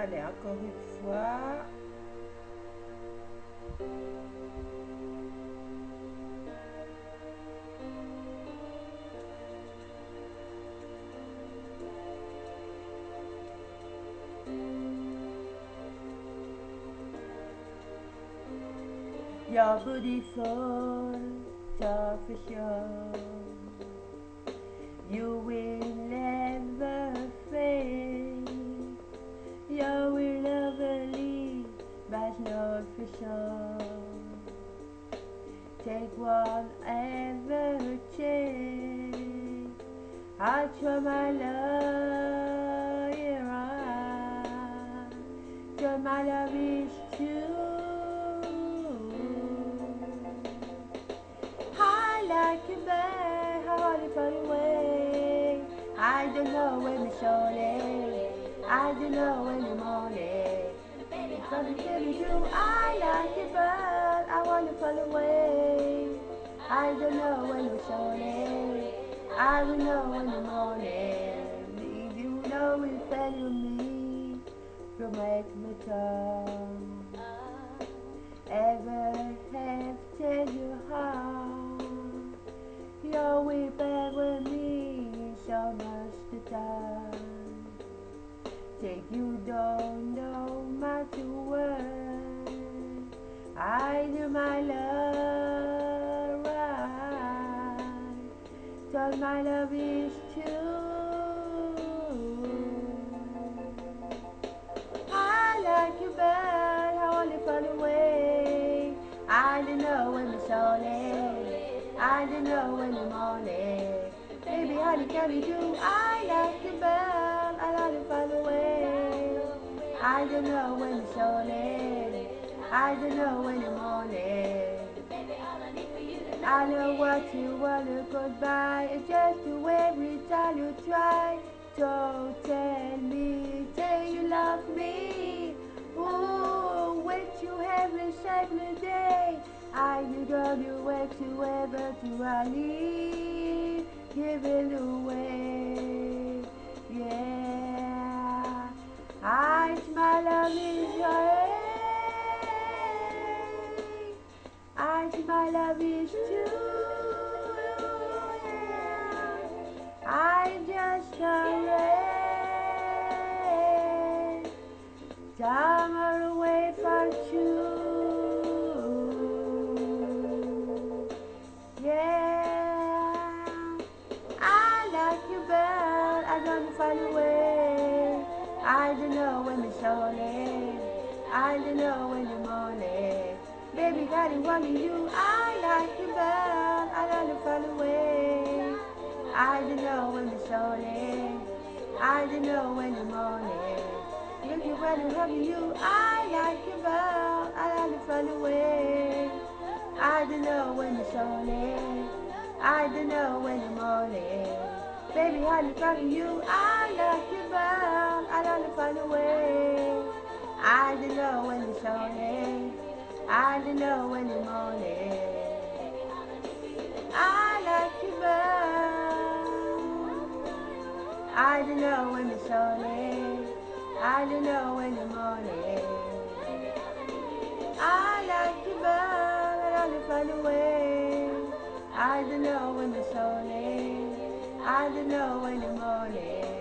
Allez, encore une fois. You're beautiful, so for sure. You will never fade. You will never leave, but not for sure. Take whatever chance. I try my love, yeah, try my love is true. I like you back, how you far away. I don't know when it's shorty. I don't know when the morning. If I'm telling you, I like you but I wanna fall away. I don't know when it's shorty. I will know in the morning. If you know it's better me, you make me tongue. Ever have tell you how you're way back with me so much the time. Take you don't know much word. I do my love right. So my love is true. I like you but I want to fall away. I don't know when it's all late. I don't know when the morning. Baby, honey, can you do? I like you but I want to fall away. I don't know when it's all late. I don't know when the morning. I know what you wanna goodbye. It's just the every time you try. Don't tell me, say you love me. Ooh, what you every single day. I you don't you wait to ever to I leave, give it away. Yeah, my love is your my love is true. I just can't wait. Time away from you. Yeah, I like you, but I don't find a way. I don't know when it's only. I don't know when the morning. Baby, got it wanting you. I like you, but I don't find a way. I don't know when it's only. I don't know when the morning. If you want to have you, I like you, but I don't find a way. I don't know when it's only. I don't know when the morning. Baby, honey, calling you. I like you, but I don't find a way. I don't know when it's only. I don't know when the morning. I like you, but I don't know when it's only. I don't know when the morning. I like you, but I don't find a way. I don't know when it's only. I don't know when the morning.